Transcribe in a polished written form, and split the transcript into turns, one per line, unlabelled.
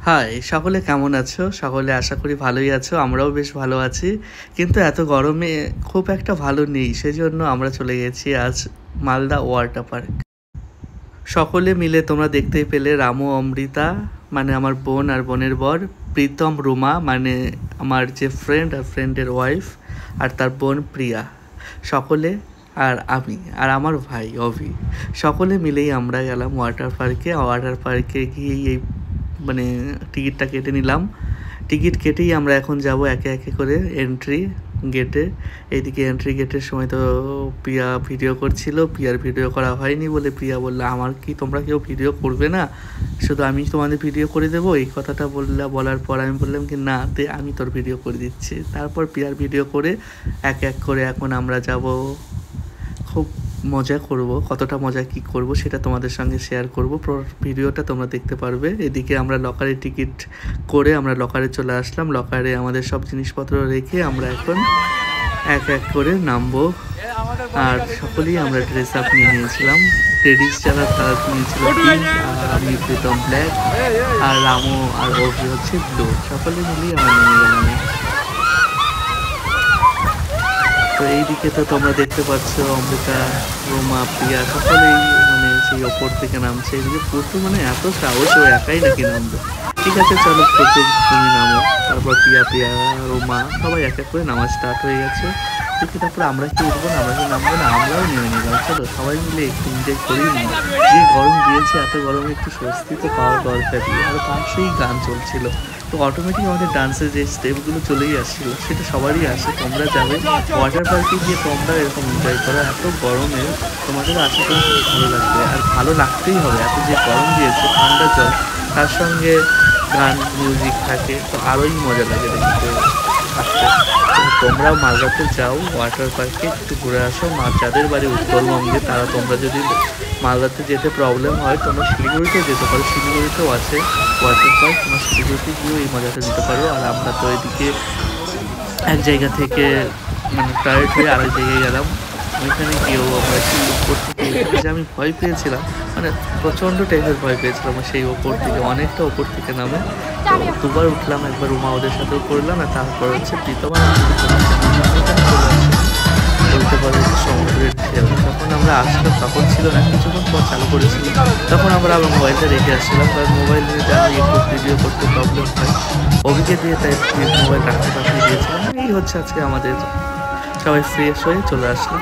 High, সকলে কেমন আছো? সকলে আশা করি ভালোই আছো। আমরাও বেশ ভালো আছি। কিন্তু এত গরমে খুব একটা ভালো নেই। সেজন্য আমরা চলে গেছি আজ মালদা ওয়াটার পার্ক। সকলে মিলে তোমরা দেখতেই পেলে রামু, অমৃতা মানে আমার বোন আর বোনের বর, প্রীতম, রুমা মানে আমার যে ফ্রেন্ড আর ফ্রেন্ডের ওয়াইফ, আর তার বোন প্রিয়া। সকলে আর আমি আর আমার ভাই অভি, সকলে মিলেই আমরা গেলাম ওয়াটার পার্কে। ওয়াটার পার্কে গিয়েই এই মানে টিকিটটা কেটে নিলাম। টিকিট কেটেই আমরা এখন যাব একে একে করে এন্ট্রি গেটে। এইদিকে এন্ট্রি গেটের সময় তো প্রিয়া ভিডিও করছিল। প্রিয়ার ভিডিও করা হয়নি বলে প্রিয়া বললো, আমার কি তোমরা কেউ ভিডিও করবে না, শুধু আমি তোমাদের ভিডিও করে দেবো? এই কথাটা বলার পর আমি বললাম কি না, আমি তোর ভিডিও করে দিচ্ছি। তারপর প্রিয়ার ভিডিও করে এক এক করে এখন আমরা যাব। খুব মজা করব, কতটা মজা কি করব সেটা তোমাদের সঙ্গে শেয়ার করব। ভিডিওটা তোমরা দেখতে পারবে। এদিকে আমরা লকারে টিকিট করে আমরা লকারে চলে আসলাম। লকারে আমাদের সব জিনিসপত্র রেখে আমরা এখন এক এক করে নামবো। আর সকলেই আমরা ড্রেস আপ নিয়ে নিয়েছিলাম। লেডিস যারা তারা নিয়েছিল পিঙ্ক, আর আমি প্রীতম ব্ল্যাক, আর রামু আর অভি হচ্ছে ব্লু। সকলে মিলেই আমরা নিয়ে গেলাম। তো এইদিকে তো তোমরা দেখতে পাচ্ছ অমৃতা, রোমা, প্রিয়া সকলেই মানে সেই ওপর থেকে নামছে। এইদিকে প্রচুর মানে এত সাহস ও একাই নাকি নামবে। ঠিক আছে চলো প্রচুর তুমি নামো। তারপর প্রিয়া, রোমা সবাই এক এক করে নামা স্টার্ট হয়ে গেছে। দেখি তারপরে আমরা কি উঠবো না, আমরা কি নামবো না, আমরাও নেমে নিলাম। চলো সবাই মিলে একটু এনজয় করেই নিই। যে গরম দিয়েছে, এত গরমে একটু স্বস্তি তো পাওয়ার দরকারই। আর পাশেই গান চলছিল, তো অটোমেটিক আমাদের ডান্সের যে স্টেপগুলো চলেই আসছিল। সেটা সবারই আসে। তোমরা যাবে ওয়াটার পার্কে গিয়ে তোমরা এরকম এনজয় করো। এত গরমে তোমাদের আশা করি খুব ভালো লাগবে, আর ভালো লাগতেই হবে। এত যে গরম দিয়েছে, ঠান্ডা জল তার সঙ্গে গান মিউজিক থাকে, তো আরোই মজা লাগে দেখতে আসতে। তোমরাও মালদাতে যাও ওয়াটার পার্কে, একটু ঘুরে আসো। যাদের বাড়ি উত্তরবঙ্গে তারা তোমরা যদি মালদাতে যেতে প্রবলেম হয়, তোমরা শিলিগুড়িতেও যেতে পারো। শিলিগুড়িতেও আছে ওয়াটার পার্ক, তোমরা শিলিগুড়িতে গিয়েও এই মজাটা নিতে পারো। আর আমরা তো এদিকে এক জায়গা থেকে মানে টায়ার্ড হয়ে আরেক জায়গায় গেলাম। ওইখানে গিয়েও আমরা সেই উপর থেকে যে আমি ভয় পেয়েছিলাম, মানে প্রচণ্ড টাইপের ভয় পেয়েছিলাম সেই ওপর থেকে, অনেকটা ওপর থেকে নামে। তো দুবার উঠলাম, একবার রুমা ওদের সাথেও করলাম, আর তারপর হচ্ছে প্রীতমা বলতে পারো সমুদ্রের ঢেউ। যখন আমরা আসলাম তখন ছিল না, কিছুক্ষণ পর চালু করেছিল। তখন আমরা আবার মোবাইলটা রেখে আসছিলাম, কারণ মোবাইল নিয়ে যাওয়া একটু ভিডিও করতে প্রবলেম হয়। অভিকে দিয়ে তাই মোবাইল রাখতে পাঠিয়ে দিয়েছিলাম। এই হচ্ছে আজকে আমাদের, সবাই ফ্রেশ হয়ে চলে আসলাম।